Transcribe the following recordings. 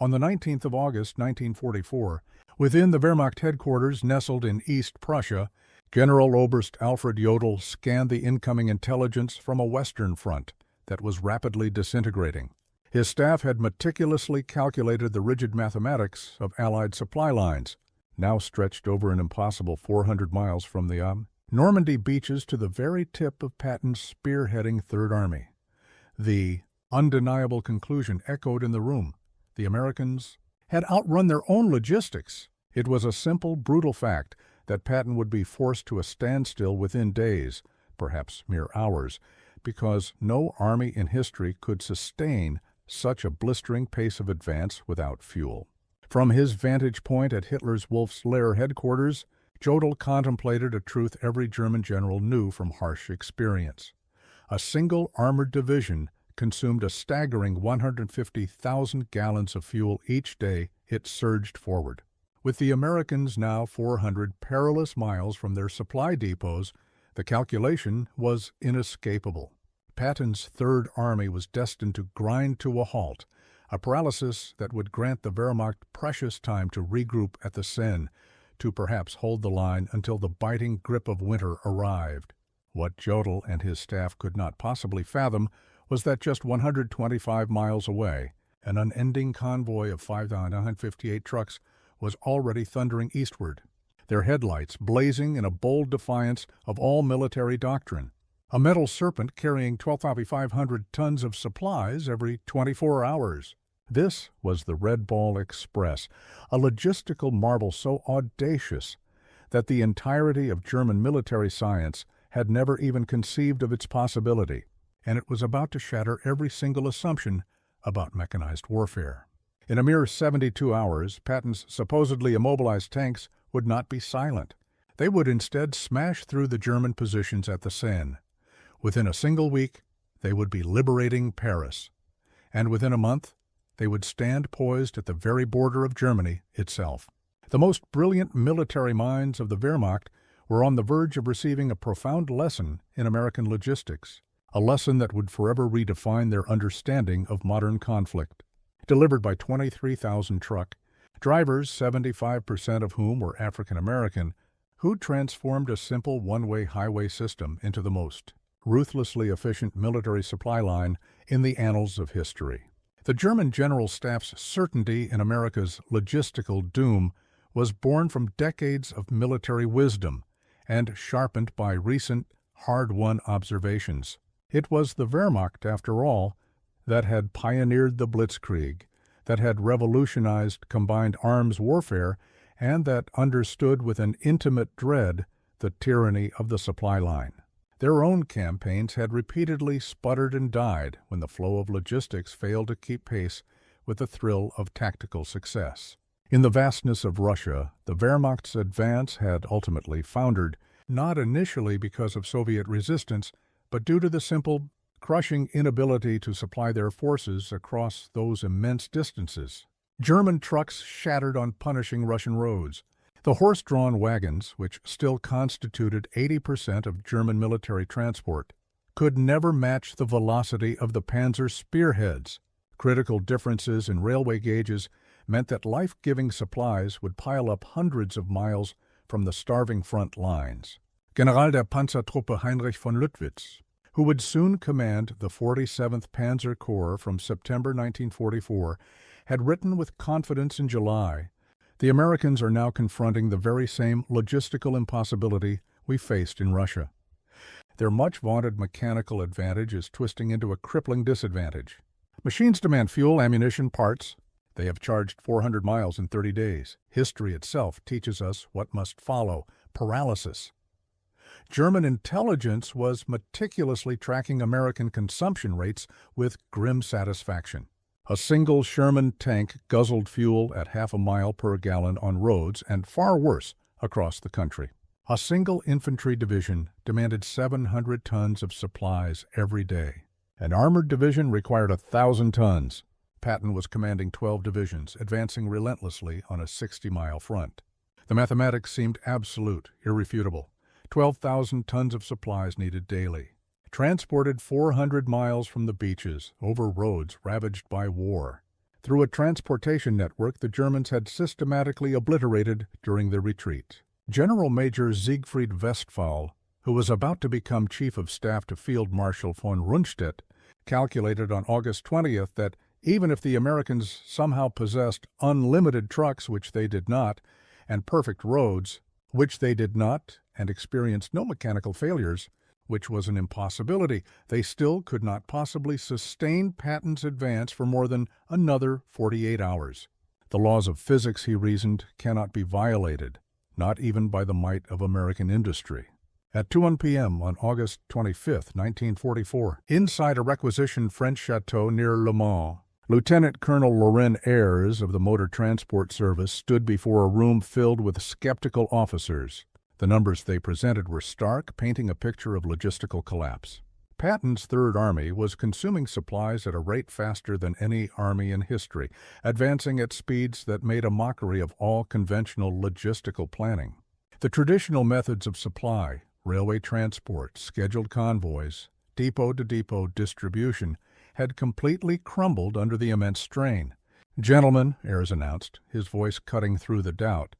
On the 19th of August, 1944, within the Wehrmacht headquarters nestled in East Prussia, General Oberst Alfred Jodl scanned the incoming intelligence from a Western front that was rapidly disintegrating. His staff had meticulously calculated the rigid mathematics of Allied supply lines, now stretched over an impossible 400 miles from the Normandy beaches to the very tip of Patton's spearheading Third Army. The undeniable conclusion echoed in the room. The Americans had outrun their own logistics. It was a simple, brutal fact that Patton would be forced to a standstill within days, perhaps mere hours, because no army in history could sustain such a blistering pace of advance without fuel. From his vantage point at Hitler's Wolf's Lair headquarters, Jodl contemplated a truth every German general knew from harsh experience. A single armored division consumed a staggering 150,000 gallons of fuel each day it surged forward. With the Americans now 400 perilous miles from their supply depots, the calculation was inescapable. Patton's Third Army was destined to grind to a halt, a paralysis that would grant the Wehrmacht precious time to regroup at the Seine, to perhaps hold the line until the biting grip of winter arrived. What Jodl and his staff could not possibly fathom was that just 125 miles away, an unending convoy of 558 trucks was already thundering eastward, their headlights blazing in a bold defiance of all military doctrine. A metal serpent carrying 12,500 tons of supplies every 24 hours. This was the Red Ball Express, a logistical marvel so audacious that the entirety of German military science had never even conceived of its possibility, and it was about to shatter every single assumption about mechanized warfare. In a mere 72 hours, Patton's supposedly immobilized tanks would not be silent. They would instead smash through the German positions at the Seine. Within a single week, they would be liberating Paris, and within a month, they would stand poised at the very border of Germany itself. The most brilliant military minds of the Wehrmacht were on the verge of receiving a profound lesson in American logistics, a lesson that would forever redefine their understanding of modern conflict. Delivered by 23,000 truck drivers, 75% of whom were African American, who transformed a simple one-way highway system into the most ruthlessly efficient military supply line in the annals of history. The German General Staff's certainty in America's logistical doom was born from decades of military wisdom and sharpened by recent, hard-won observations. It was the Wehrmacht, after all, that had pioneered the blitzkrieg, that had revolutionized combined arms warfare, and that understood with an intimate dread the tyranny of the supply line. Their own campaigns had repeatedly sputtered and died when the flow of logistics failed to keep pace with the thrill of tactical success. In the vastness of Russia, the Wehrmacht's advance had ultimately foundered, not initially because of Soviet resistance, but due to the simple, crushing inability to supply their forces across those immense distances. German trucks shattered on punishing Russian roads. The horse-drawn wagons, which still constituted 80% of German military transport, could never match the velocity of the Panzer spearheads. Critical differences in railway gauges meant that life-giving supplies would pile up hundreds of miles from the starving front lines. General der Panzertruppe Heinrich von Lüttwitz, who would soon command the 47th Panzer Corps from September 1944, had written with confidence in July, "The Americans are now confronting the very same logistical impossibility we faced in Russia. Their much-vaunted mechanical advantage is twisting into a crippling disadvantage. Machines demand fuel, ammunition, parts. They have charged 400 miles in 30 days. History itself teaches us what must follow: paralysis." German intelligence was meticulously tracking American consumption rates with grim satisfaction. A single Sherman tank guzzled fuel at half a mile per gallon on roads, and far worse, across the country. A single infantry division demanded 700 tons of supplies every day. An armored division required 1,000 tons. Patton was commanding 12 divisions, advancing relentlessly on a 60-mile front. The mathematics seemed absolute, irrefutable. 12,000 tons of supplies needed daily, transported 400 miles from the beaches, over roads ravaged by war. through a transportation network the Germans had systematically obliterated during their retreat. General Major Siegfried Westphal, who was about to become Chief of Staff to Field Marshal von Rundstedt, calculated on August 20th that even if the Americans somehow possessed unlimited trucks, which they did not, and perfect roads, which they did not, and experienced no mechanical failures, which was an impossibility, they still could not possibly sustain Patton's advance for more than another 48 hours. The laws of physics, he reasoned, cannot be violated, not even by the might of American industry. At 2:01 p.m. on August 25, 1944, inside a requisitioned French chateau near Le Mans, Lieutenant Colonel Laurent Ayres of the Motor Transport Service stood before a room filled with skeptical officers. The numbers they presented were stark, painting a picture of logistical collapse. Patton's Third Army was consuming supplies at a rate faster than any army in history, advancing at speeds that made a mockery of all conventional logistical planning. The traditional methods of supply, railway transport, scheduled convoys, depot-to-depot distribution, had completely crumbled under the immense strain. "Gentlemen," Ayres announced, his voice cutting through the doubt,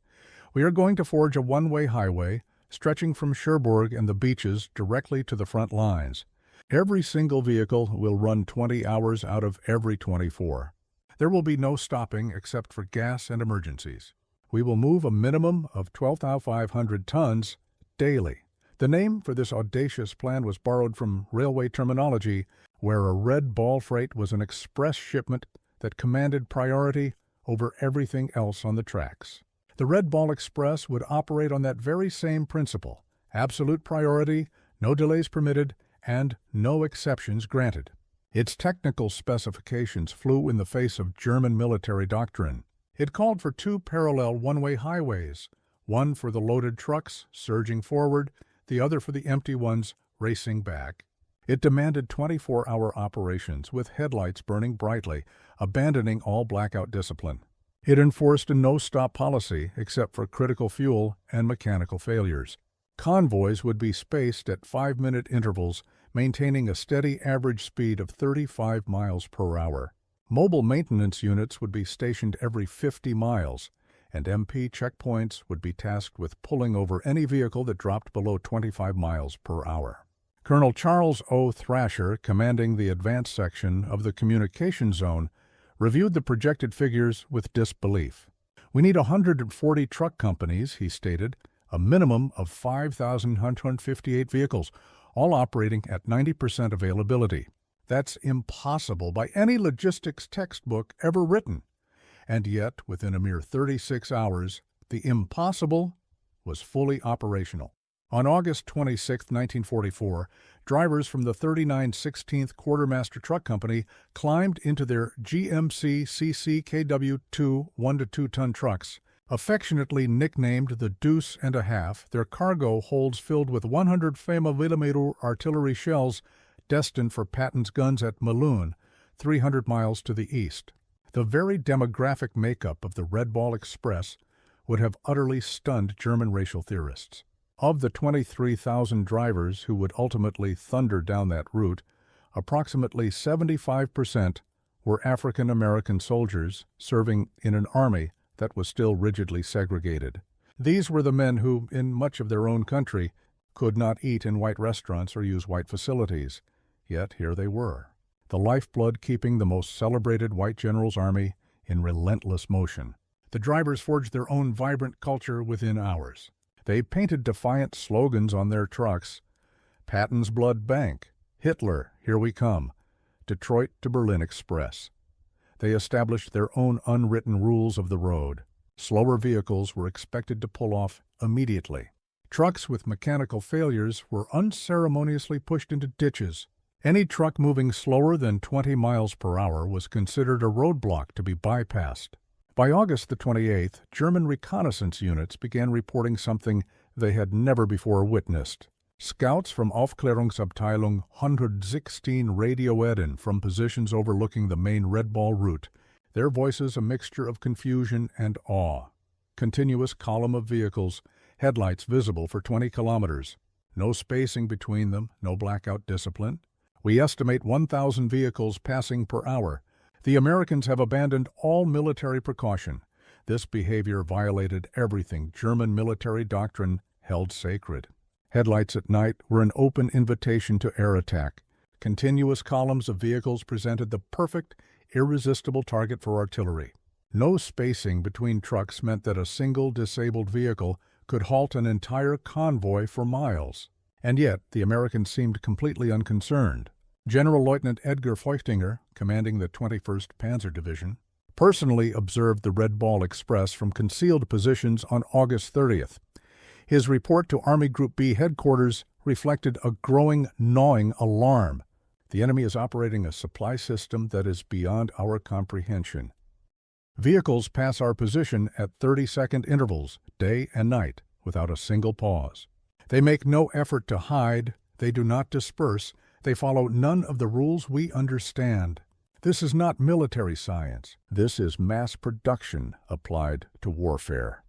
"we are going to forge a one-way highway stretching from Cherbourg and the beaches directly to the front lines. Every single vehicle will run 20 hours out of every 24. There will be no stopping except for gas and emergencies. We will move a minimum of 12,500 tons daily." The name for this audacious plan was borrowed from railway terminology, where a red ball freight was an express shipment that commanded priority over everything else on the tracks. The Red Ball Express would operate on that very same principle: absolute priority, no delays permitted, and no exceptions granted. Its technical specifications flew in the face of German military doctrine. It called for two parallel one-way highways, one for the loaded trucks surging forward, the other for the empty ones racing back. It demanded 24-hour operations with headlights burning brightly, abandoning all blackout discipline. It enforced a no-stop policy except for critical fuel and mechanical failures. Convoys would be spaced at 5-minute intervals, maintaining a steady average speed of 35 miles per hour. Mobile maintenance units would be stationed every 50 miles, and MP checkpoints would be tasked with pulling over any vehicle that dropped below 25 miles per hour. Colonel Charles O. Thrasher, commanding the advance section of the communication zone, reviewed the projected figures with disbelief. "We need 140 truck companies," he stated, "a minimum of 5,158 vehicles, all operating at 90% availability. That's impossible by any logistics textbook ever written." And yet, within a mere 36 hours, the impossible was fully operational. On August 26, 1944, drivers from the 39 16th Quartermaster Truck Company climbed into their GMC CCKW2 1-to-2-ton trucks, affectionately nicknamed the Deuce and a Half, their cargo holds filled with 100 mm artillery shells destined for Patton's guns at Melun, 300 miles to the east. The very demographic makeup of the Red Ball Express would have utterly stunned German racial theorists. Of the 23,000 drivers who would ultimately thunder down that route, approximately 75% were African American soldiers serving in an army that was still rigidly segregated. These were the men who, in much of their own country, could not eat in white restaurants or use white facilities. Yet here they were, the lifeblood keeping the most celebrated white general's army in relentless motion. The drivers forged their own vibrant culture within hours. They painted defiant slogans on their trucks: "Patton's Blood Bank," "Hitler, Here We Come," "Detroit to Berlin Express." They established their own unwritten rules of the road. Slower vehicles were expected to pull off immediately. Trucks with mechanical failures were unceremoniously pushed into ditches. Any truck moving slower than 20 miles per hour was considered a roadblock to be bypassed. By August the 28th, German reconnaissance units began reporting something they had never before witnessed. Scouts from Aufklärungsabteilung 116 Radio Eden from positions overlooking the main Red Ball route, their voices a mixture of confusion and awe. Continuous column of vehicles, headlights visible for 20 kilometers. No spacing between them, no blackout discipline. We estimate 1,000 vehicles passing per hour. The Americans have abandoned all military precaution. This behavior violated everything German military doctrine held sacred. Headlights at night were an open invitation to air attack. Continuous columns of vehicles presented the perfect, irresistible target for artillery. No spacing between trucks meant that a single disabled vehicle could halt an entire convoy for miles. And yet, the Americans seemed completely unconcerned. General Lieutenant Edgar Feuchtinger, commanding the 21st Panzer Division, personally observed the Red Ball Express from concealed positions on August 30th. His report to Army Group B headquarters reflected a growing, gnawing alarm. The enemy is operating a supply system that is beyond our comprehension. Vehicles pass our position at 30-second intervals, day and night, without a single pause. They make no effort to hide, they do not disperse, they follow none of the rules we understand. This is not military science. This is mass production applied to warfare.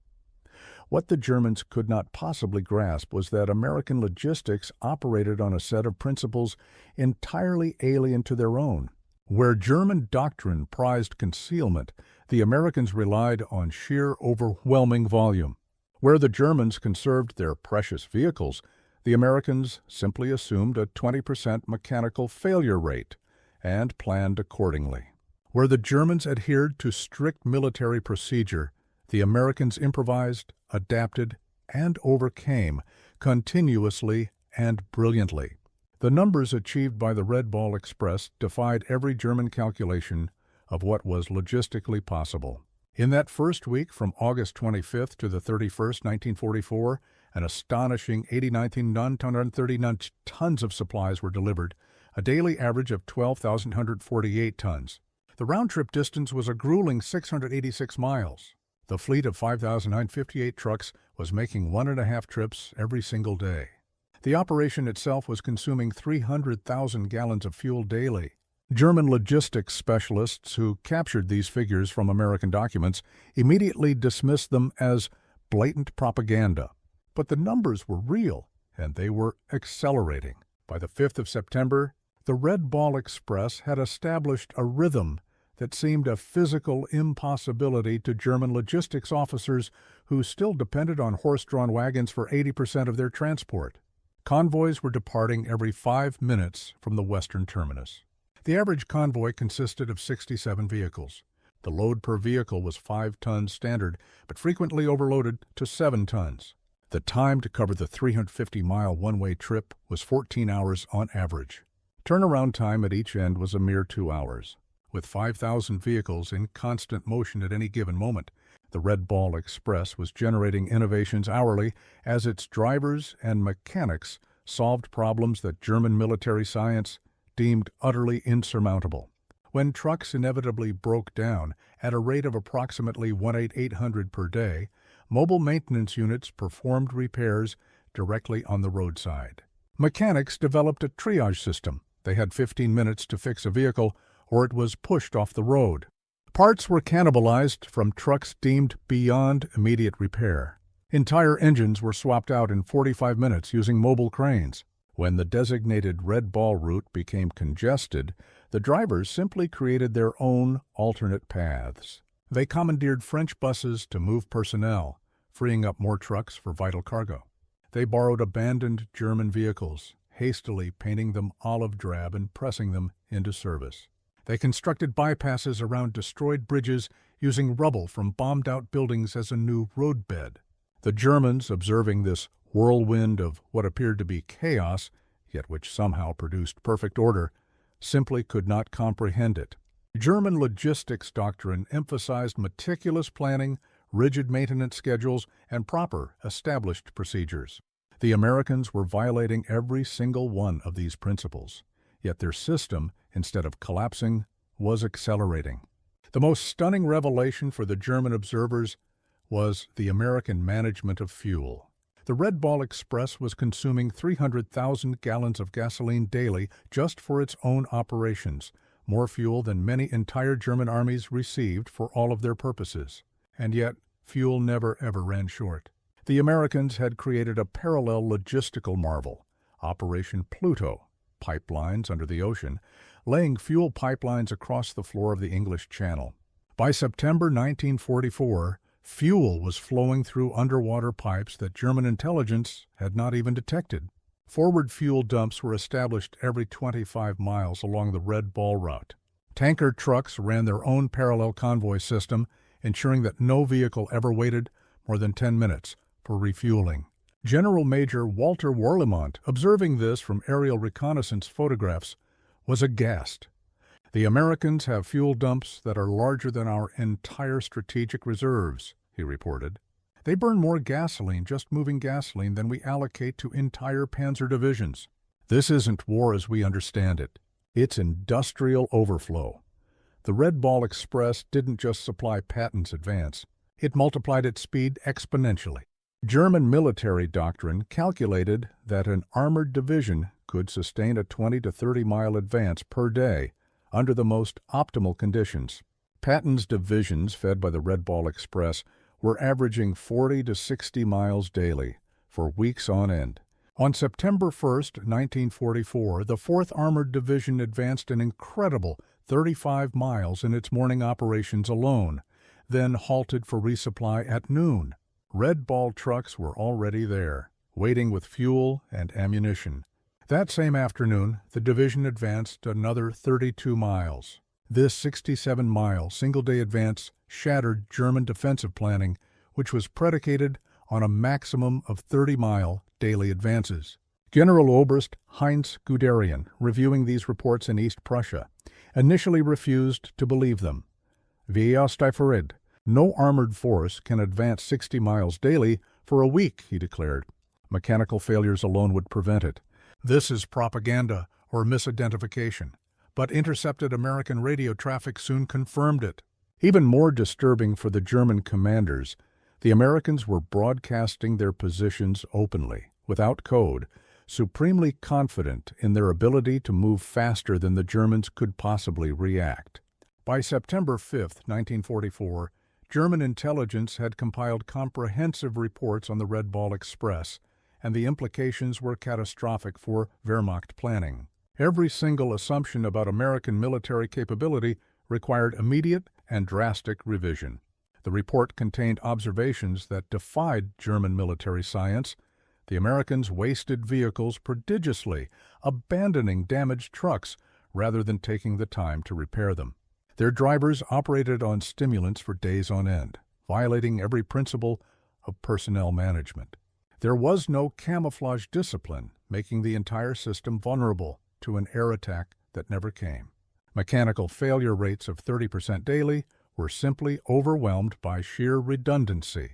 What the Germans could not possibly grasp was that American logistics operated on a set of principles entirely alien to their own. Where German doctrine prized concealment, the Americans relied on sheer overwhelming volume. Where the Germans conserved their precious vehicles, the Americans simply assumed a 20% mechanical failure rate and planned accordingly. Where the Germans adhered to strict military procedure, the Americans improvised, adapted, and overcame continuously and brilliantly. The numbers achieved by the Red Ball Express defied every German calculation of what was logistically possible. In that first week, from August 25th to the 31st, 1944, an astonishing 89,939 tons of supplies were delivered, a daily average of 12,148 tons. The round-trip distance was a grueling 686 miles. The fleet of 5,958 trucks was making 1.5 trips every single day. The operation itself was consuming 300,000 gallons of fuel daily. German logistics specialists who captured these figures from American documents immediately dismissed them as blatant propaganda. But the numbers were real, and they were accelerating. By the 5th of September, the Red Ball Express had established a rhythm that seemed a physical impossibility to German logistics officers who still depended on horse-drawn wagons for 80% of their transport. Convoys were departing every 5 minutes from the western terminus. The average convoy consisted of 67 vehicles. The load per vehicle was 5 tons standard, but frequently overloaded to 7 tons. The time to cover the 350-mile one-way trip was 14 hours on average. Turnaround time at each end was a mere 2 hours. With 5,000 vehicles in constant motion at any given moment, the Red Ball Express was generating innovations hourly as its drivers and mechanics solved problems that German military science deemed utterly insurmountable. When trucks inevitably broke down at a rate of approximately 1,800 per day, mobile maintenance units performed repairs directly on the roadside. Mechanics developed a triage system. They had 15 minutes to fix a vehicle, or it was pushed off the road. Parts were cannibalized from trucks deemed beyond immediate repair. Entire engines were swapped out in 45 minutes using mobile cranes. When the designated Red Ball route became congested, the drivers simply created their own alternate paths. They commandeered French buses to move personnel, freeing up more trucks for vital cargo. They borrowed abandoned German vehicles, hastily painting them olive drab and pressing them into service. They constructed bypasses around destroyed bridges using rubble from bombed-out buildings as a new roadbed. The Germans, observing this whirlwind of what appeared to be chaos, yet which somehow produced perfect order, simply could not comprehend it. German logistics doctrine emphasized meticulous planning, rigid maintenance schedules, and proper, established procedures. The Americans were violating every single one of these principles, yet their system, instead of collapsing, was accelerating. The most stunning revelation for the German observers was the American management of fuel. The Red Ball Express was consuming 300,000 gallons of gasoline daily just for its own operations, more fuel than many entire German armies received for all of their purposes. And yet, fuel never ever ran short. The Americans had created a parallel logistical marvel, Operation Pluto, pipelines under the ocean, laying fuel pipelines across the floor of the English Channel. By September 1944, fuel was flowing through underwater pipes that German intelligence had not even detected. Forward fuel dumps were established every 25 miles along the Red Ball route. Tanker trucks ran their own parallel convoy system, ensuring that no vehicle ever waited more than 10 minutes for refueling. General Major Walter Warlimont, observing this from aerial reconnaissance photographs, was aghast. "The Americans have fuel dumps that are larger than our entire strategic reserves," he reported. "They burn more gasoline, just moving gasoline, than we allocate to entire Panzer divisions. This isn't war as we understand it. It's industrial overflow." The Red Ball Express didn't just supply Patton's advance. It multiplied its speed exponentially. German military doctrine calculated that an armored division could sustain a 20 to 30-mile advance per day under the most optimal conditions. Patton's divisions, fed by the Red Ball Express, were averaging 40 to 60 miles daily for weeks on end. On September 1, 1944, the 4th Armored Division advanced an incredible 35 miles in its morning operations alone, then halted for resupply at noon. Red Ball trucks were already there, waiting with fuel and ammunition. That same afternoon, the division advanced another 32 miles. This 67-mile single-day advance shattered German defensive planning, which was predicated on a maximum of 30-mile daily advances. General Oberst Heinz Guderian, reviewing these reports in East Prussia, initially refused to believe them. "Wie aus die Verred. No armored force can advance 60 miles daily for a week," he declared. "Mechanical failures alone would prevent it. This is propaganda or misidentification." But intercepted American radio traffic soon confirmed it. Even more disturbing for the German commanders, the Americans were broadcasting their positions openly, without code, supremely confident in their ability to move faster than the Germans could possibly react. By September 5, 1944, German intelligence had compiled comprehensive reports on the Red Ball Express, and the implications were catastrophic for Wehrmacht planning. Every single assumption about American military capability required immediate and drastic revision. The report contained observations that defied German military science. The Americans wasted vehicles prodigiously, abandoning damaged trucks rather than taking the time to repair them. Their drivers operated on stimulants for days on end, violating every principle of personnel management. There was no camouflage discipline, making the entire system vulnerable to an air attack that never came. Mechanical failure rates of 30% daily were simply overwhelmed by sheer redundancy.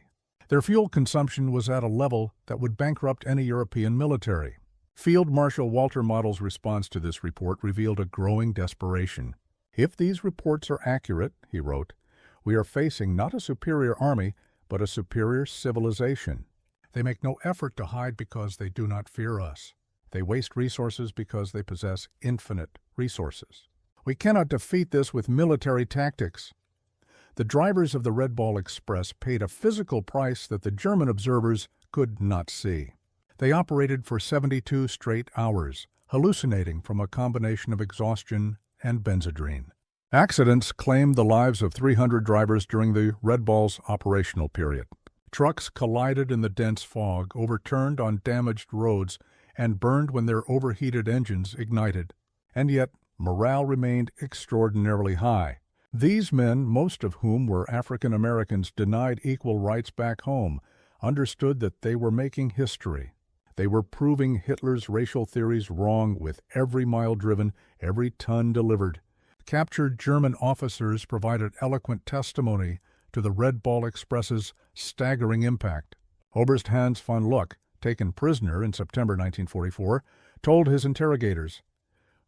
Their fuel consumption was at a level that would bankrupt any European military. Field Marshal Walter Model's response to this report revealed a growing desperation. "If these reports are accurate," he wrote, "we are facing not a superior army, but a superior civilization. They make no effort to hide because they do not fear us. They waste resources because they possess infinite resources. We cannot defeat this with military tactics." The drivers of the Red Ball Express paid a physical price that the German observers could not see. They operated for 72 straight hours, hallucinating from a combination of exhaustion and benzodrine. Accidents claimed the lives of 300 drivers during the Red Ball's operational period. Trucks collided in the dense fog, overturned on damaged roads, and burned when their overheated engines ignited. And yet, morale remained extraordinarily high. These men, most of whom were African Americans denied equal rights back home, understood that they were making history. They were proving Hitler's racial theories wrong with every mile driven, every ton delivered. Captured German officers provided eloquent testimony to the Red Ball Express's staggering impact. Oberst Hans von Luck, taken prisoner in September 1944, told his interrogators,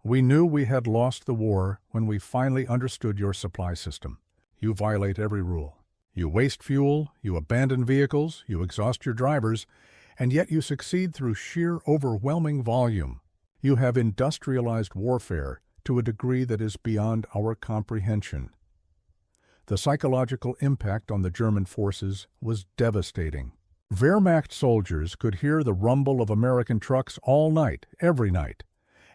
"We knew we had lost the war when we finally understood your supply system. You violate every rule. You waste fuel, you abandon vehicles, you exhaust your drivers, and yet you succeed through sheer overwhelming volume. You have industrialized warfare to a degree that is beyond our comprehension." The psychological impact on the German forces was devastating. Wehrmacht soldiers could hear the rumble of American trucks all night, every night,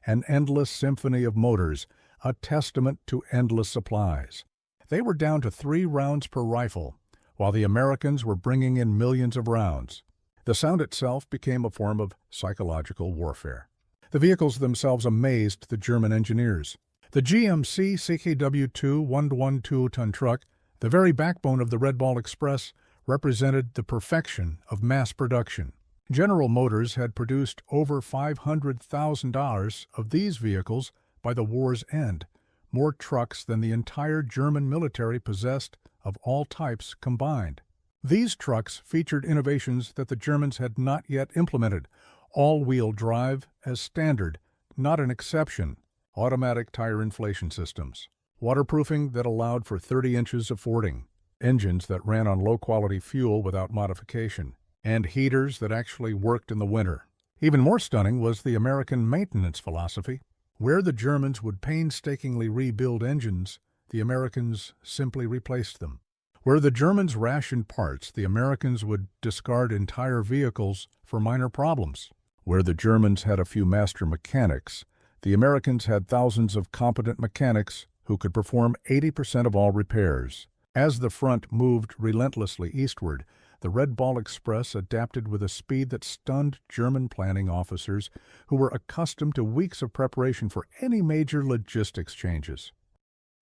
an endless symphony of motors, a testament to endless supplies. They were down to 3 rounds per rifle, while the Americans were bringing in millions of rounds. The sound itself became a form of psychological warfare. The vehicles themselves amazed the German engineers. The GMC CKW-2 112-ton truck, the very backbone of the Red Ball Express, represented the perfection of mass production. General Motors had produced over $500,000 of these vehicles by the war's end, more trucks than the entire German military possessed of all types combined. These trucks featured innovations that the Germans had not yet implemented: all-wheel drive as standard, not an exception, automatic tire inflation systems, waterproofing that allowed for 30 inches of fording, engines that ran on low-quality fuel without modification, and heaters that actually worked in the winter. Even more stunning was the American maintenance philosophy. Where the Germans would painstakingly rebuild engines, the Americans simply replaced them. Where the Germans rationed parts, the Americans would discard entire vehicles for minor problems. Where the Germans had a few master mechanics, the Americans had thousands of competent mechanics who could perform 80% of all repairs. As the front moved relentlessly eastward, the Red Ball Express adapted with a speed that stunned German planning officers who were accustomed to weeks of preparation for any major logistics changes.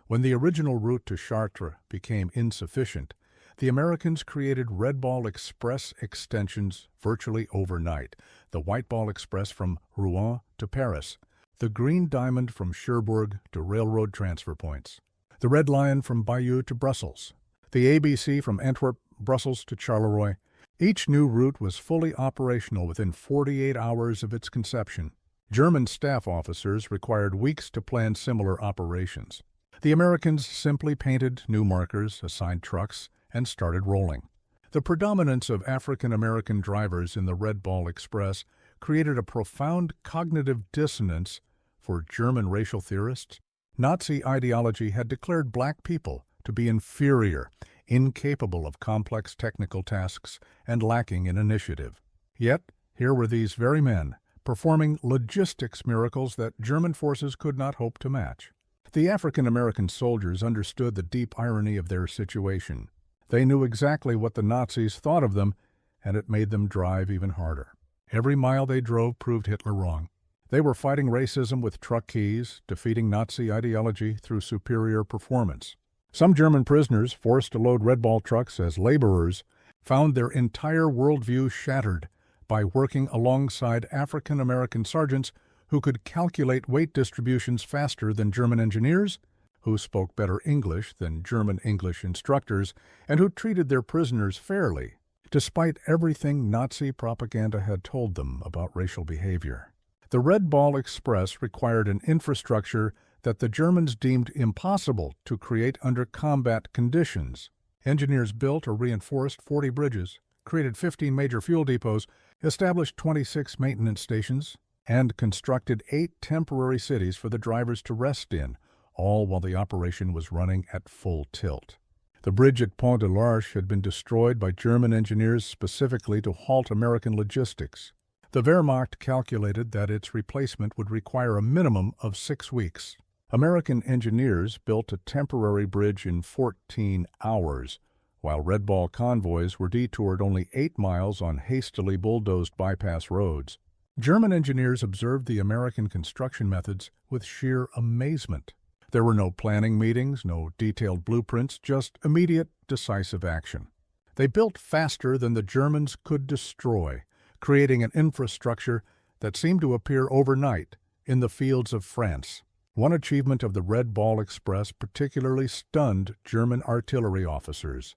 When the original route to Chartres became insufficient, the Americans created Red Ball Express extensions virtually overnight: the White Ball Express from Rouen to Paris, the Green Diamond from Cherbourg to railroad transfer points, the Red Lion from Bayeux to Brussels, the ABC from Antwerp, Brussels to Charleroi. Each new route was fully operational within 48 hours of its conception. German staff officers required weeks to plan similar operations. The Americans simply painted new markers, assigned trucks, and started rolling. The predominance of African-American drivers in the Red Ball Express created a profound cognitive dissonance for German racial theorists. Nazi ideology had declared black people to be inferior, incapable of complex technical tasks, and lacking in initiative. Yet, here were these very men, performing logistics miracles that German forces could not hope to match. The African-American soldiers understood the deep irony of their situation. They knew exactly what the Nazis thought of them, and it made them drive even harder. Every mile they drove proved Hitler wrong. They were fighting racism with truck keys, defeating Nazi ideology through superior performance. Some German prisoners, forced to load Red Ball trucks as laborers, found their entire worldview shattered by working alongside African-American sergeants who could calculate weight distributions faster than German engineers, who spoke better English than German English instructors, and who treated their prisoners fairly, despite everything Nazi propaganda had told them about racial behavior. The Red Ball Express required an infrastructure that the Germans deemed impossible to create under combat conditions. Engineers built or reinforced 40 bridges, created 15 major fuel depots, established 26 maintenance stations, and constructed 8 temporary cities for the drivers to rest in, all while the operation was running at full tilt. The bridge at Pont de l'Arche had been destroyed by German engineers specifically to halt American logistics. The Wehrmacht calculated that its replacement would require a minimum of 6 weeks. American engineers built a temporary bridge in 14 hours, while Red Ball convoys were detoured only 8 miles on hastily bulldozed bypass roads. German engineers observed the American construction methods with sheer amazement. There were no planning meetings, no detailed blueprints, just immediate, decisive action. They built faster than the Germans could destroy, creating an infrastructure that seemed to appear overnight in the fields of France. One achievement of the Red Ball Express particularly stunned German artillery officers: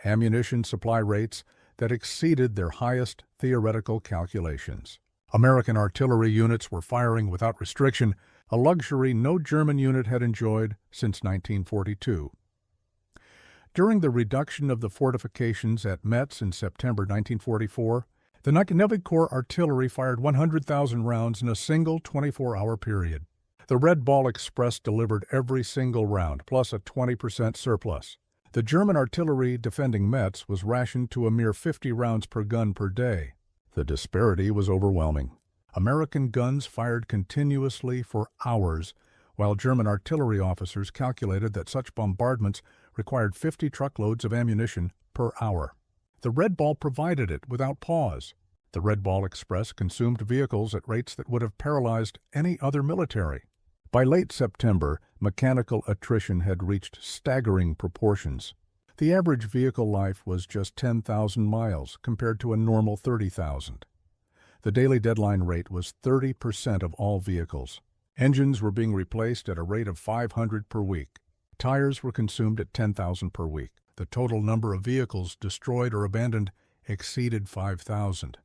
ammunition supply rates that exceeded their highest theoretical calculations. American artillery units were firing without restriction, a luxury no German unit had enjoyed since 1942. During the reduction of the fortifications at Metz in September 1944, the Navy Corps artillery fired 100,000 rounds in a single 24-hour period. The Red Ball Express delivered every single round, plus a 20% surplus. The German artillery defending Metz was rationed to a mere 50 rounds per gun per day. The disparity was overwhelming. American guns fired continuously for hours, while German artillery officers calculated that such bombardments required 50 truckloads of ammunition per hour. The Red Ball provided it without pause. The Red Ball Express consumed vehicles at rates that would have paralyzed any other military. By late September, mechanical attrition had reached staggering proportions. The average vehicle life was just 10,000 miles compared to a normal 30,000. The daily deadline rate was 30% of all vehicles. Engines were being replaced at a rate of 500 per week. Tires were consumed at 10,000 per week. The total number of vehicles destroyed or abandoned exceeded 5,000.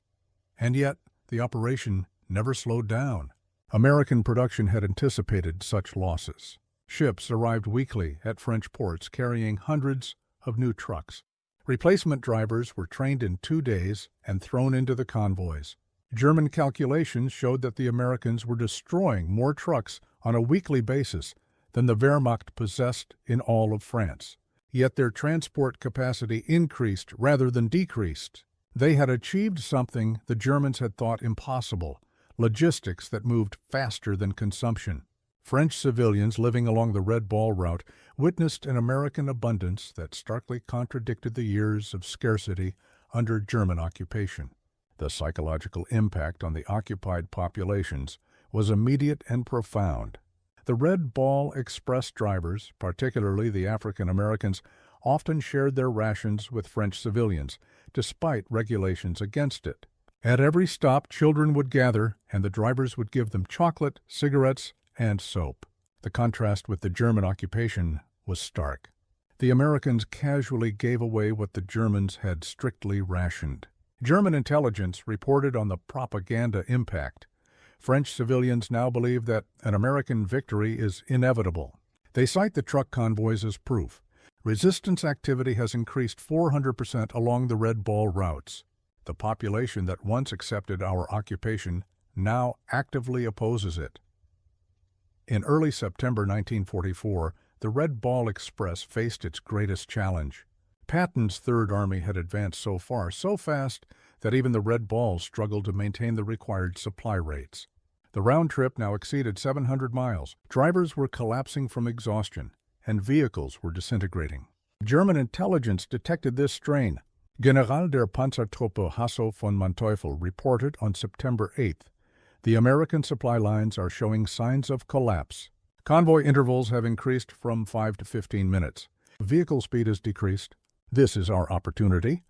And yet, the operation never slowed down. American production had anticipated such losses. Ships arrived weekly at French ports carrying hundreds of new trucks. Replacement drivers were trained in 2 days and thrown into the convoys. German calculations showed that the Americans were destroying more trucks on a weekly basis than the Wehrmacht possessed in all of France. Yet their transport capacity increased rather than decreased. They had achieved something the Germans had thought impossible: logistics that moved faster than consumption. French civilians living along the Red Ball route witnessed an American abundance that starkly contradicted the years of scarcity under German occupation. The psychological impact on the occupied populations was immediate and profound. The Red Ball Express drivers, particularly the African Americans, often shared their rations with French civilians, despite regulations against it. At every stop, children would gather, and the drivers would give them chocolate, cigarettes, and soap. The contrast with the German occupation was stark. The Americans casually gave away what the Germans had strictly rationed. German intelligence reported on the propaganda impact. French civilians now believe that an American victory is inevitable. They cite the truck convoys as proof. Resistance activity has increased 400% along the Red Ball routes. The population that once accepted our occupation now actively opposes it. In early September 1944, the Red Ball Express faced its greatest challenge. Patton's Third Army had advanced so far, so fast, that even the Red Balls struggled to maintain the required supply rates. The round trip now exceeded 700 miles. Drivers were collapsing from exhaustion, and vehicles were disintegrating. German intelligence detected this strain. General der Panzertruppe Hasso von Manteuffel reported on September 8th, "The American supply lines are showing signs of collapse. Convoy intervals have increased from 5 to 15 minutes. Vehicle speed has decreased. This is our opportunity."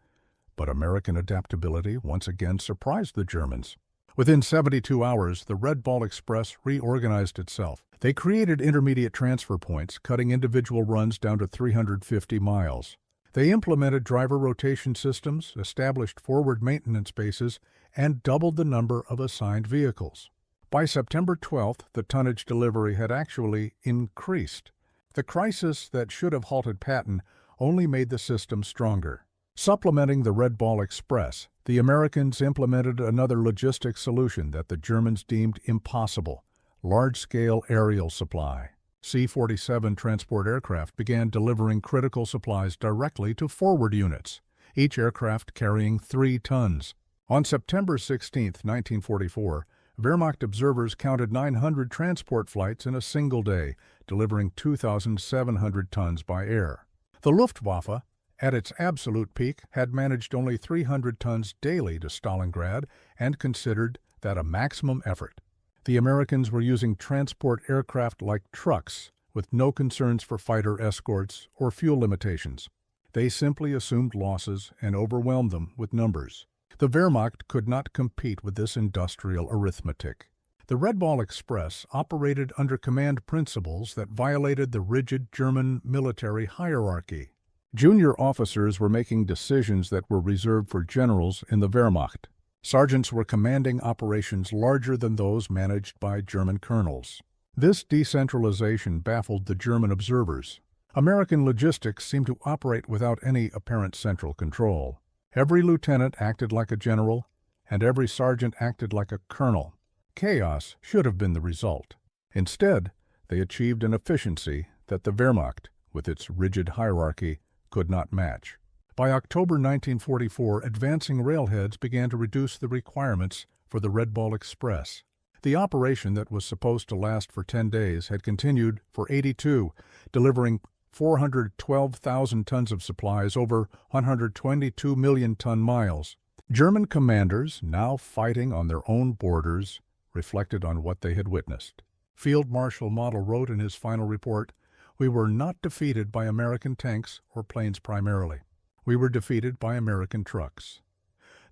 But American adaptability once again surprised the Germans. Within 72 hours, the Red Ball Express reorganized itself. They created intermediate transfer points, cutting individual runs down to 350 miles. They implemented driver rotation systems, established forward maintenance bases, and doubled the number of assigned vehicles. By September 12th, the tonnage delivery had actually increased. The crisis that should have halted Patton only made the system stronger. Supplementing the Red Ball Express, the Americans implemented another logistics solution that the Germans deemed impossible: large-scale aerial supply. C-47 transport aircraft began delivering critical supplies directly to forward units, each aircraft carrying 3 tons. On September 16, 1944, Wehrmacht observers counted 900 transport flights in a single day, delivering 2,700 tons by air. The Luftwaffe, at its absolute peak, had managed only 300 tons daily to Stalingrad and considered that a maximum effort. The Americans were using transport aircraft like trucks, with no concerns for fighter escorts or fuel limitations. They simply assumed losses and overwhelmed them with numbers. The Wehrmacht could not compete with this industrial arithmetic. The Red Ball Express operated under command principles that violated the rigid German military hierarchy. Junior officers were making decisions that were reserved for generals in the Wehrmacht. Sergeants were commanding operations larger than those managed by German colonels. This decentralization baffled the German observers. American logistics seemed to operate without any apparent central control. Every lieutenant acted like a general, and every sergeant acted like a colonel. Chaos should have been the result. Instead, they achieved an efficiency that the Wehrmacht, with its rigid hierarchy, could not match. By October 1944, advancing railheads began to reduce the requirements for the Red Ball Express. The operation that was supposed to last for 10 days had continued for 82, delivering 412,000 tons of supplies over 122 million ton miles. German commanders, now fighting on their own borders, reflected on what they had witnessed. Field Marshal Model wrote in his final report, "We were not defeated by American tanks or planes primarily. We were defeated by American trucks."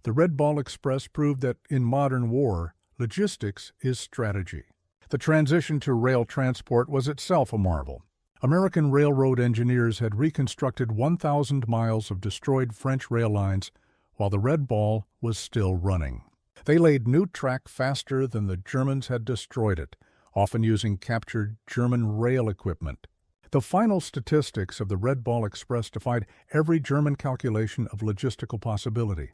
The Red Ball Express proved that in modern war, logistics is strategy. The transition to rail transport was itself a marvel. American railroad engineers had reconstructed 1,000 miles of destroyed French rail lines while the Red Ball was still running. They laid new track faster than the Germans had destroyed it, often using captured German rail equipment. The final statistics of the Red Ball Express defied every German calculation of logistical possibility.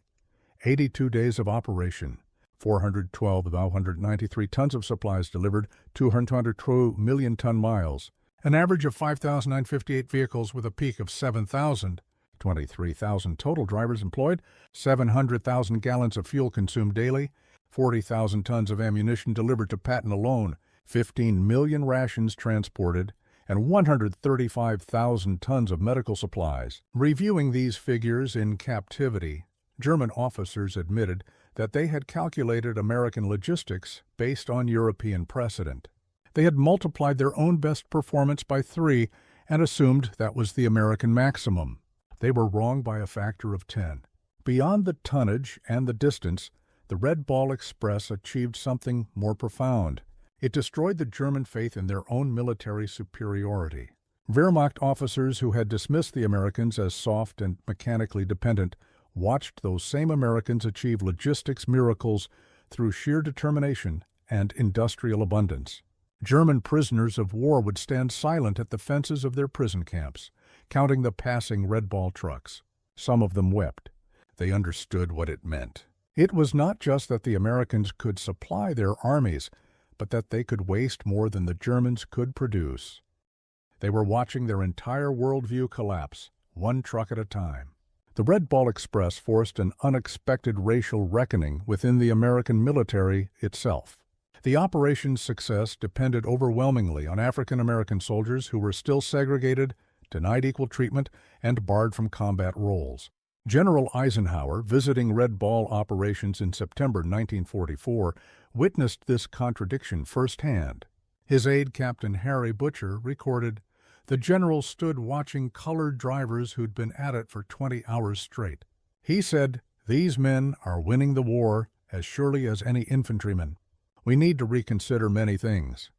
82 days of operation, 412 of 193 tons of supplies delivered, 222 million ton miles, an average of 5,958 vehicles with a peak of 7,000, 23,000 total drivers employed, 700,000 gallons of fuel consumed daily, 40,000 tons of ammunition delivered to Patton alone, 15 million rations transported, and 135,000 tons of medical supplies. Reviewing these figures in captivity, German officers admitted that they had calculated American logistics based on European precedent. They had multiplied their own best performance by 3 and assumed that was the American maximum. They were wrong by a factor of 10. Beyond the tonnage and the distance, the Red Ball Express achieved something more profound. It destroyed the German faith in their own military superiority. Wehrmacht officers who had dismissed the Americans as soft and mechanically dependent watched those same Americans achieve logistics miracles through sheer determination and industrial abundance. German prisoners of war would stand silent at the fences of their prison camps, counting the passing Red Ball trucks. Some of them wept. They understood what it meant. It was not just that the Americans could supply their armies, but that they could waste more than the Germans could produce. They were watching their entire worldview collapse, one truck at a time. The Red Ball Express forced an unexpected racial reckoning within the American military itself. The operation's success depended overwhelmingly on African American soldiers who were still segregated, denied equal treatment, and barred from combat roles. General Eisenhower, visiting Red Ball operations in September 1944, witnessed this contradiction firsthand. His aide, Captain Harry Butcher, recorded, "The general stood watching colored drivers who'd been at it for 20 hours straight. He said, 'These men are winning the war as surely as any infantryman. We need to reconsider many things.'"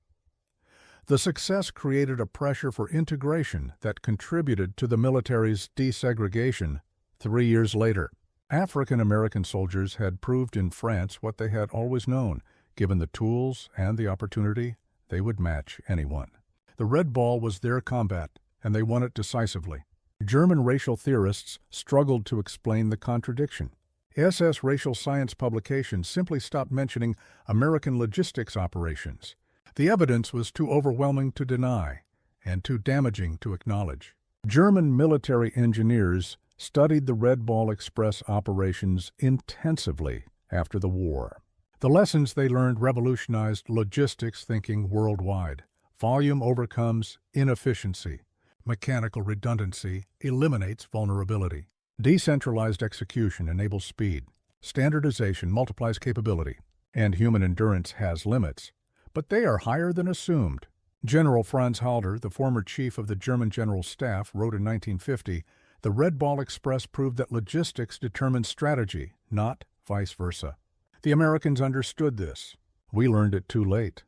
The success created a pressure for integration that contributed to the military's desegregation 3 years later. African American soldiers had proved in France what they had always known: given the tools and the opportunity, they would match anyone. The Red Ball was their combat, and they won it decisively. German racial theorists struggled to explain the contradiction. SS racial science publications simply stopped mentioning American logistics operations. The evidence was too overwhelming to deny and too damaging to acknowledge. German military engineers studied the Red Ball Express operations intensively after the war. The lessons they learned revolutionized logistics thinking worldwide. Volume overcomes inefficiency. Mechanical redundancy eliminates vulnerability. Decentralized execution enables speed. Standardization multiplies capability. And human endurance has limits, but they are higher than assumed. General Franz Halder, the former chief of the German General Staff, wrote in 1950, "The Red Ball Express proved that logistics determines strategy, not vice versa." The Americans understood this. We learned it too late.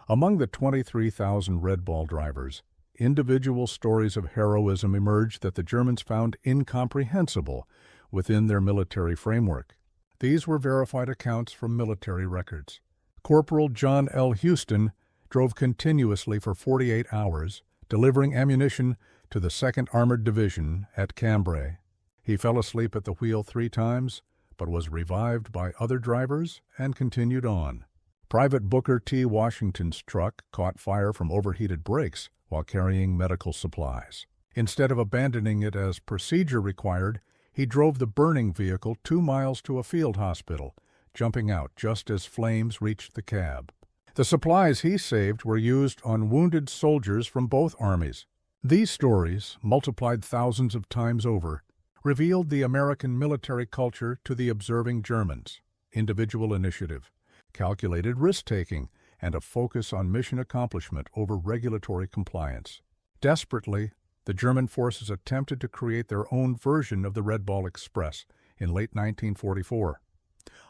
Among the 23,000 Red Ball drivers, individual stories of heroism emerged that the Germans found incomprehensible within their military framework. These were verified accounts from military records. Corporal John L. Houston drove continuously for 48 hours, delivering ammunition to the 2nd Armored Division at Cambrai. He fell asleep at the wheel 3 times, but was revived by other drivers and continued on. Private Booker T. Washington's truck caught fire from overheated brakes while carrying medical supplies. Instead of abandoning it as procedure required, he drove the burning vehicle 2 miles to a field hospital, jumping out just as flames reached the cab. The supplies he saved were used on wounded soldiers from both armies. These stories, multiplied thousands of times over, revealed the American military culture to the observing Germans: individual initiative, calculated risk-taking, and a focus on mission accomplishment over regulatory compliance. Desperately, the German forces attempted to create their own version of the Red Ball Express in late 1944.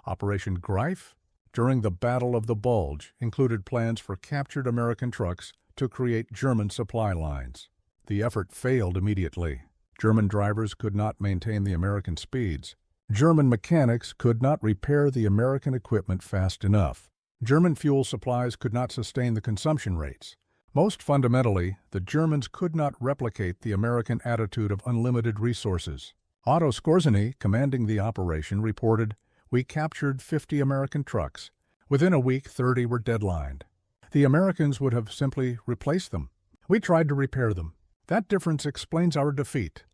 Operation Greif, during the Battle of the Bulge, included plans for captured American trucks to create German supply lines. The effort failed immediately. German drivers could not maintain the American speeds. German mechanics could not repair the American equipment fast enough. German fuel supplies could not sustain the consumption rates. Most fundamentally, the Germans could not replicate the American attitude of unlimited resources. Otto Skorzeny, commanding the operation, reported, "We captured 50 American trucks. Within a week, 30 were deadlined. The Americans would have simply replaced them. We tried to repair them. That difference explains our defeat."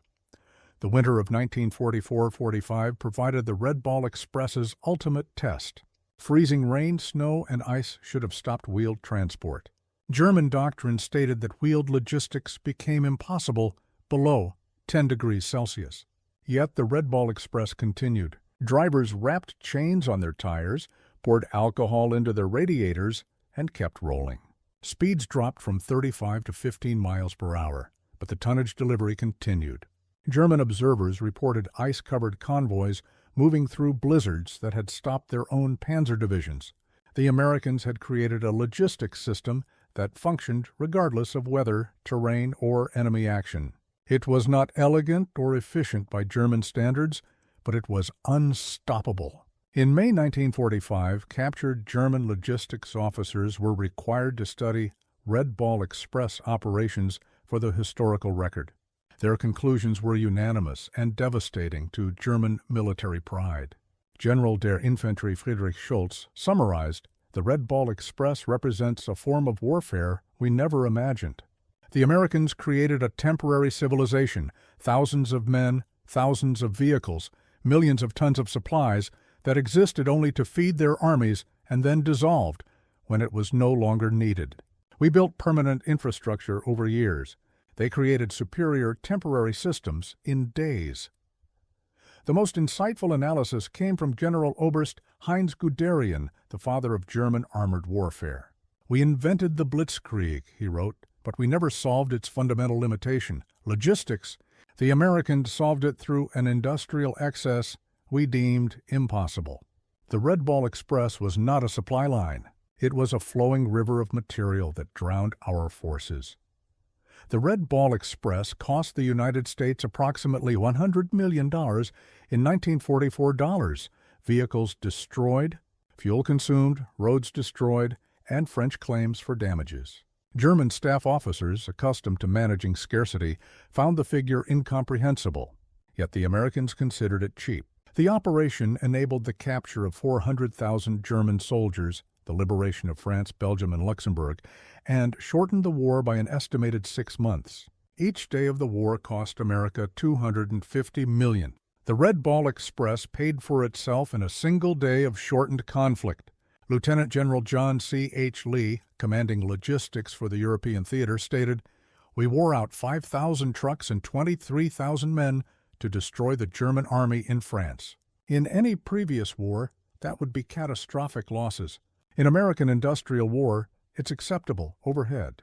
The winter of 1944-45 provided the Red Ball Express's ultimate test. Freezing rain, snow, and ice should have stopped wheeled transport. German doctrine stated that wheeled logistics became impossible below 10 degrees Celsius. Yet the Red Ball Express continued. Drivers wrapped chains on their tires, poured alcohol into their radiators, and kept rolling. Speeds dropped from 35 to 15 miles per hour, but the tonnage delivery continued. German observers reported ice-covered convoys moving through blizzards that had stopped their own Panzer divisions. The Americans had created a logistics system that functioned regardless of weather, terrain, or enemy action. It was not elegant or efficient by German standards, but it was unstoppable. In May 1945, captured German logistics officers were required to study Red Ball Express operations for the historical record. Their conclusions were unanimous and devastating to German military pride. General der Infanterie Friedrich Schulz summarized, "The Red Ball Express represents a form of warfare we never imagined. The Americans created a temporary civilization, thousands of men, thousands of vehicles, millions of tons of supplies that existed only to feed their armies and then dissolved when it was no longer needed. We built permanent infrastructure over years. They created superior temporary systems in days." The most insightful analysis came from General Oberst Heinz Guderian, the father of German armored warfare. "We invented the blitzkrieg," he wrote, "but we never solved its fundamental limitation, logistics. The Americans solved it through an industrial excess we deemed impossible." The Red Ball Express was not a supply line. It was a flowing river of material that drowned our forces. The Red Ball Express cost the United States approximately $100 million in 1944 dollars, vehicles destroyed, fuel consumed, roads destroyed, and French claims for damages. German staff officers, accustomed to managing scarcity, found the figure incomprehensible, yet the Americans considered it cheap. The operation enabled the capture of 400,000 German soldiers, the liberation of France, Belgium, and Luxembourg, and shortened the war by an estimated 6 months. Each day of the war cost America $250 million. The Red Ball Express paid for itself in a single day of shortened conflict. Lieutenant General John C. H. Lee, commanding logistics for the European theater, stated, "We wore out 5,000 trucks and 23,000 men to destroy the German army in France. In any previous war, that would be catastrophic losses. In American industrial war, it's acceptable overhead."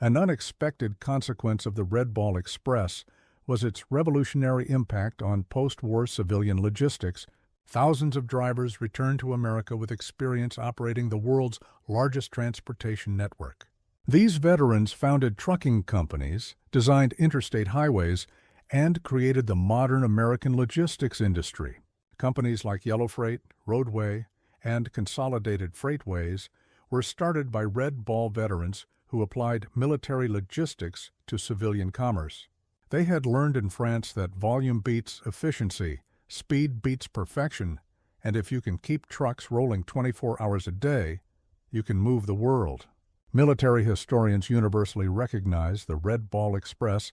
An unexpected consequence of the Red Ball Express was its revolutionary impact on post-war civilian logistics. Thousands of drivers returned to America with experience operating the world's largest transportation network. These veterans founded trucking companies, designed interstate highways, and created the modern American logistics industry. Companies like Yellow Freight, Roadway, and Consolidated Freightways were started by Red Ball veterans who applied military logistics to civilian commerce. They had learned in France that volume beats efficiency, speed beats perfection, and if you can keep trucks rolling 24 hours a day, you can move the world. Military historians universally recognize the Red Ball Express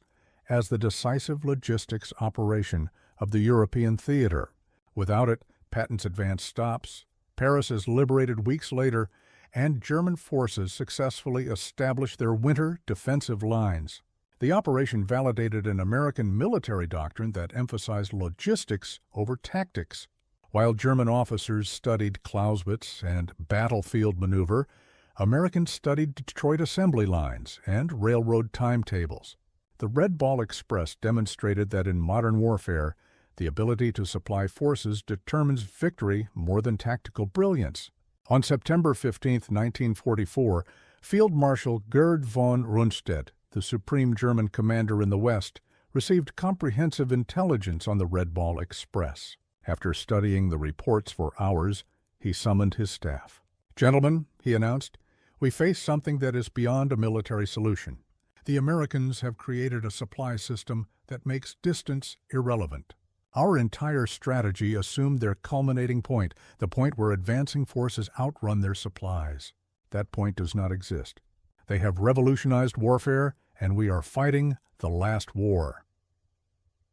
as the decisive logistics operation of the European theater. Without it, Patton's advance stops, Paris is liberated weeks later, and German forces successfully establish their winter defensive lines. The operation validated an American military doctrine that emphasized logistics over tactics. While German officers studied Clausewitz and battlefield maneuver, Americans studied Detroit assembly lines and railroad timetables. The Red Ball Express demonstrated that in modern warfare, the ability to supply forces determines victory more than tactical brilliance. On September 15, 1944, Field Marshal Gerd von Rundstedt, the supreme German commander in the West, received comprehensive intelligence on the Red Ball Express. After studying the reports for hours, he summoned his staff. "Gentlemen," he announced, "we face something that is beyond a military solution. The Americans have created a supply system that makes distance irrelevant. Our entire strategy assumed their culminating point, the point where advancing forces outrun their supplies. That point does not exist. They have revolutionized warfare, and we are fighting the last war."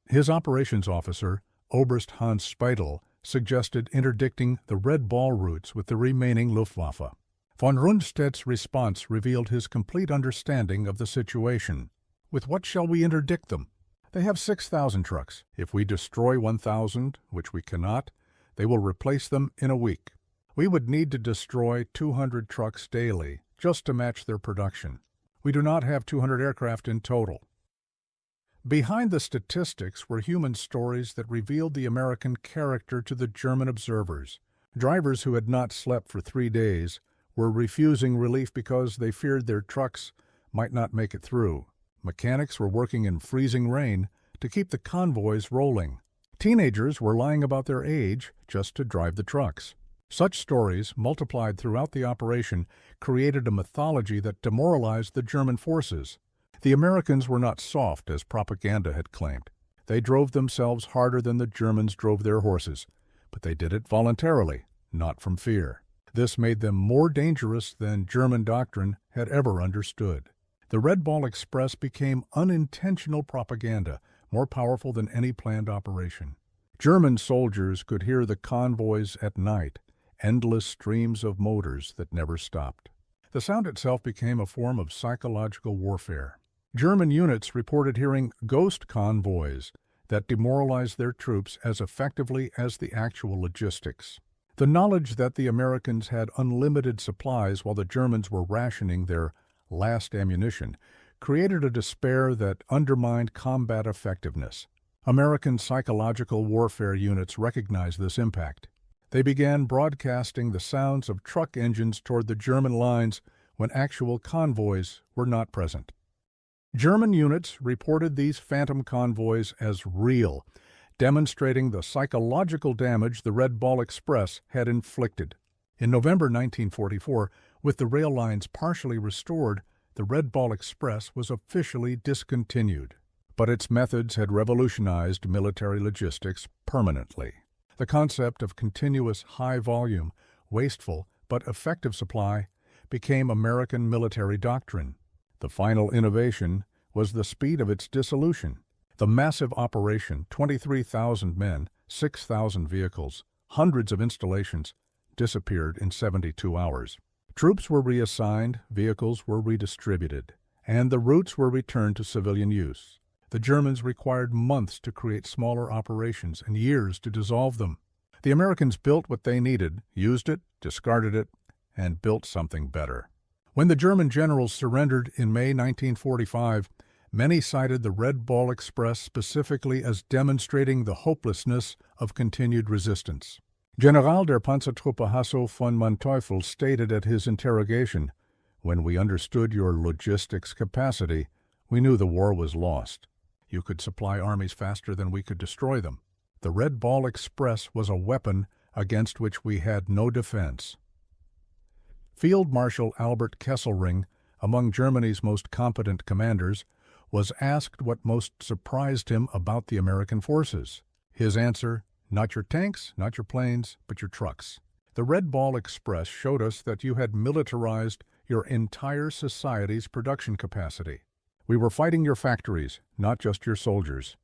His operations officer, Oberst Hans Speidel, suggested interdicting the Red Ball routes with the remaining Luftwaffe. Von Rundstedt's response revealed his complete understanding of the situation. "With what shall we interdict them? They have 6,000 trucks. If we destroy 1,000, which we cannot, they will replace them in a week. We would need to destroy 200 trucks daily just to match their production. We do not have 200 aircraft in total." Behind the statistics were human stories that revealed the American character to the German observers. Drivers who had not slept for 3 days were refusing relief because they feared their trucks might not make it through. Mechanics were working in freezing rain to keep the convoys rolling. Teenagers were lying about their age just to drive the trucks. Such stories, multiplied throughout the operation, created a mythology that demoralized the German forces. The Americans were not soft, as propaganda had claimed. They drove themselves harder than the Germans drove their horses, but they did it voluntarily, not from fear. This made them more dangerous than German doctrine had ever understood. The Red Ball Express became unintentional propaganda, more powerful than any planned operation. German soldiers could hear the convoys at night, endless streams of motors that never stopped. The sound itself became a form of psychological warfare. German units reported hearing ghost convoys that demoralized their troops as effectively as the actual logistics. The knowledge that the Americans had unlimited supplies while the Germans were rationing their last ammunition created a despair that undermined combat effectiveness. American psychological warfare units recognized this impact. They began broadcasting the sounds of truck engines toward the German lines when actual convoys were not present. German units reported these phantom convoys as real, demonstrating the psychological damage the Red Ball Express had inflicted. In November 1944, with the rail lines partially restored, the Red Ball Express was officially discontinued. But its methods had revolutionized military logistics permanently. The concept of continuous high-volume, wasteful, but effective supply became American military doctrine. The final innovation was the speed of its dissolution. The massive operation, 23,000 men, 6,000 vehicles, hundreds of installations, disappeared in 72 hours. Troops were reassigned, vehicles were redistributed, and the routes were returned to civilian use. The Germans required months to create smaller operations and years to dissolve them. The Americans built what they needed, used it, discarded it, and built something better. When the German generals surrendered in May 1945, many cited the Red Ball Express specifically as demonstrating the hopelessness of continued resistance. General der Panzertruppe Hasso von Manteuffel stated at his interrogation, "When we understood your logistics capacity, we knew the war was lost. You could supply armies faster than we could destroy them. The Red Ball Express was a weapon against which we had no defense." Field Marshal Albert Kesselring, among Germany's most competent commanders, was asked what most surprised him about the American forces. His answer, "Not your tanks, not your planes, but your trucks. The Red Ball Express showed us that you had militarized your entire society's production capacity. We were fighting your factories, not just your soldiers."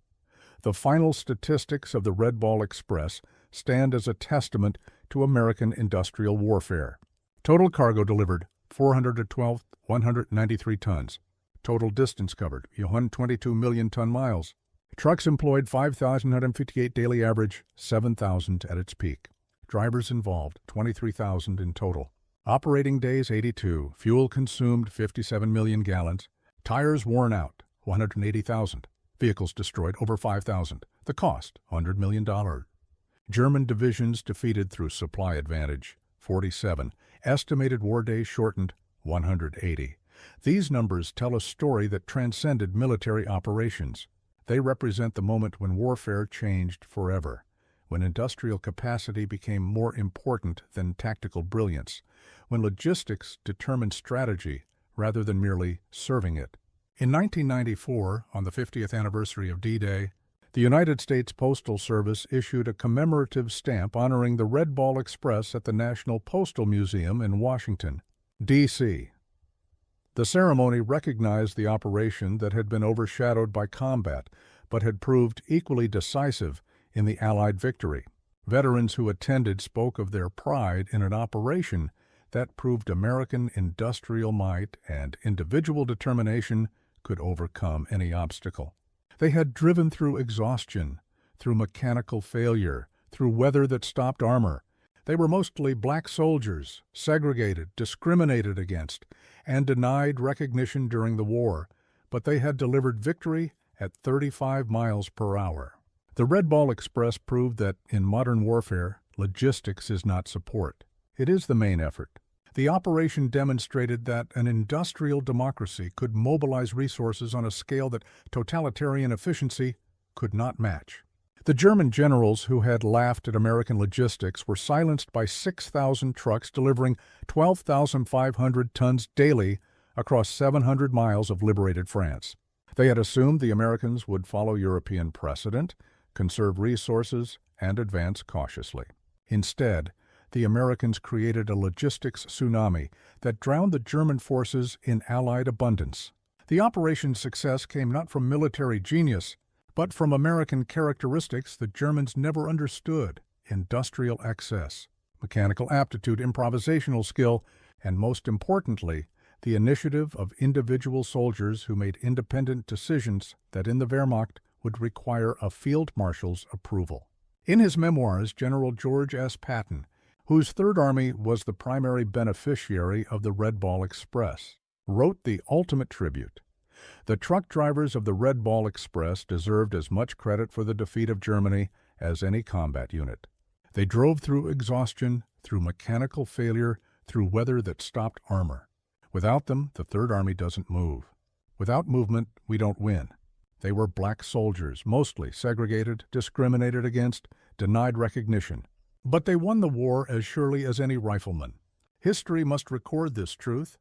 The final statistics of the Red Ball Express stand as a testament to American industrial warfare. Total cargo delivered, 193 tons. Total distance covered, 122 million ton-miles. Trucks employed 5,158 daily average, 7,000 at its peak. Drivers involved, 23,000 in total. Operating days, 82. Fuel consumed, 57 million gallons. Tires worn out, 180,000. Vehicles destroyed, over 5,000. The cost, $100 million. German divisions defeated through supply advantage, 47. Estimated war days shortened, 180. These numbers tell a story that transcended military operations. They represent the moment when warfare changed forever, when industrial capacity became more important than tactical brilliance, when logistics determined strategy rather than merely serving it. In 1994, on the 50th anniversary of D-Day, the United States Postal Service issued a commemorative stamp honoring the Red Ball Express at the National Postal Museum in Washington, D.C. The ceremony recognized the operation that had been overshadowed by combat, but had proved equally decisive in the Allied victory. Veterans who attended spoke of their pride in an operation that proved American industrial might and individual determination could overcome any obstacle. They had driven through exhaustion, through mechanical failure, through weather that stopped armor. They were mostly black soldiers, segregated, discriminated against, and denied recognition during the war, but they had delivered victory at 35 miles per hour. The Red Ball Express proved that in modern warfare, logistics is not support. It is the main effort. The operation demonstrated that an industrial democracy could mobilize resources on a scale that totalitarian efficiency could not match. The German generals who had laughed at American logistics were silenced by 6,000 trucks delivering 12,500 tons daily across 700 miles of liberated France. They had assumed the Americans would follow European precedent, conserve resources, and advance cautiously. Instead, the Americans created a logistics tsunami that drowned the German forces in Allied abundance. The operation's success came not from military genius, but from American characteristics the Germans never understood: industrial excess, mechanical aptitude, improvisational skill, and most importantly, the initiative of individual soldiers who made independent decisions that in the Wehrmacht would require a field marshal's approval. In his memoirs, General George S. Patton, whose Third Army was the primary beneficiary of the Red Ball Express, wrote the ultimate tribute. The truck drivers of the Red Ball Express deserved as much credit for the defeat of Germany as any combat unit. They drove through exhaustion, through mechanical failure, through weather that stopped armor. Without them, the Third Army doesn't move. Without movement, we don't win. They were black soldiers, mostly segregated, discriminated against, denied recognition. But they won the war as surely as any rifleman. History must record this truth.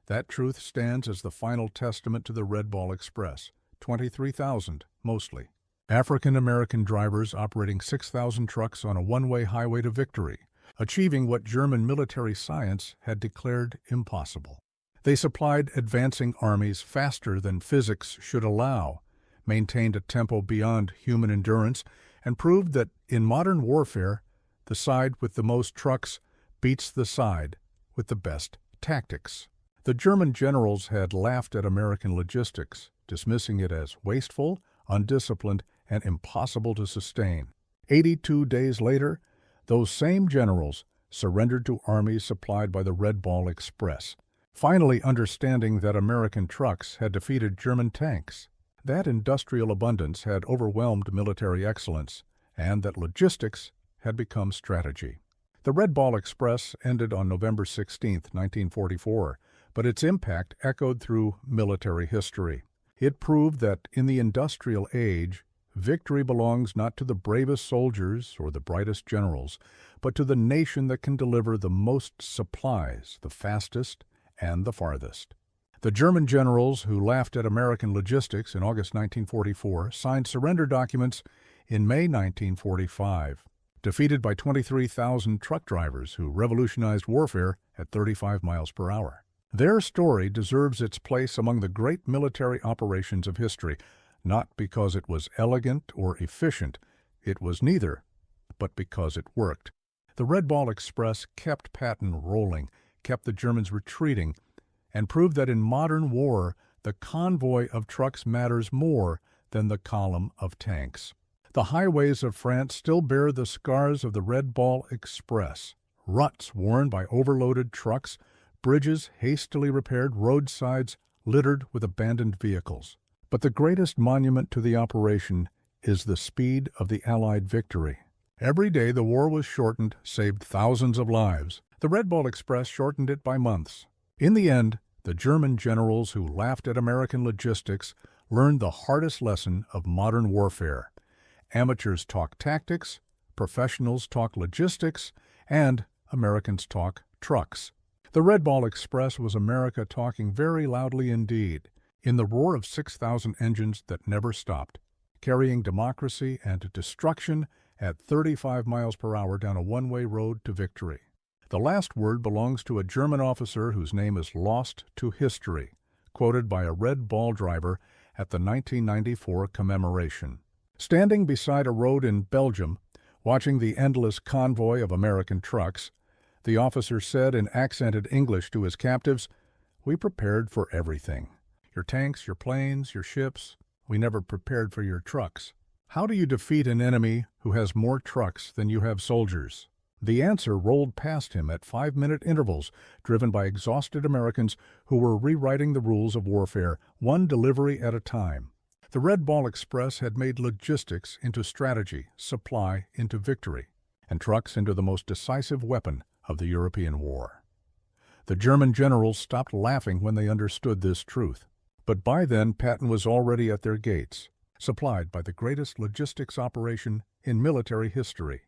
That truth stands as the final testament to the Red Ball Express, 23,000 mostly. African-American drivers operating 6,000 trucks on a one-way highway to victory, achieving what German military science had declared impossible. They supplied advancing armies faster than physics should allow, maintained a tempo beyond human endurance, and proved that in modern warfare, the side with the most trucks beats the side with the best tactics. The German generals had laughed at American logistics, dismissing it as wasteful, undisciplined, and impossible to sustain. 82 days later, those same generals surrendered to armies supplied by the Red Ball Express, finally understanding that American trucks had defeated German tanks. That industrial abundance had overwhelmed military excellence, and that logistics had become strategy. The Red Ball Express ended on November 16, 1944, but its impact echoed through military history. It proved that in the industrial age, victory belongs not to the bravest soldiers or the brightest generals, but to the nation that can deliver the most supplies, the fastest and the farthest. The German generals who laughed at American logistics in August 1944 signed surrender documents in May 1945. Defeated by 23,000 truck drivers who revolutionized warfare at 35 miles per hour. Their story deserves its place among the great military operations of history, not because it was elegant or efficient. It was neither, but because it worked. The Red Ball Express kept Patton rolling, kept the Germans retreating, and proved that in modern war, the convoy of trucks matters more than the column of tanks. The highways of France still bear the scars of the Red Ball Express. Ruts worn by overloaded trucks, bridges hastily repaired, roadsides littered with abandoned vehicles. But the greatest monument to the operation is the speed of the Allied victory. Every day the war was shortened, saved thousands of lives. The Red Ball Express shortened it by months. In the end, the German generals who laughed at American logistics learned the hardest lesson of modern warfare. Amateurs talk tactics, professionals talk logistics, and Americans talk trucks. The Red Ball Express was America talking very loudly indeed, in the roar of 6,000 engines that never stopped, carrying democracy and destruction at 35 miles per hour down a one-way road to victory. The last word belongs to a German officer whose name is lost to history, quoted by a Red Ball driver at the 1994 Commemoration. Standing beside a road in Belgium, watching the endless convoy of American trucks, the officer said in accented English to his captives, "We prepared for everything. Your tanks, your planes, your ships. We never prepared for your trucks. How do you defeat an enemy who has more trucks than you have soldiers?" The answer rolled past him at 5-minute intervals, driven by exhausted Americans who were rewriting the rules of warfare, one delivery at a time. The Red Ball Express had made logistics into strategy, supply into victory, and trucks into the most decisive weapon of the European war. The German generals stopped laughing when they understood this truth. But by then, Patton was already at their gates, supplied by the greatest logistics operation in military history.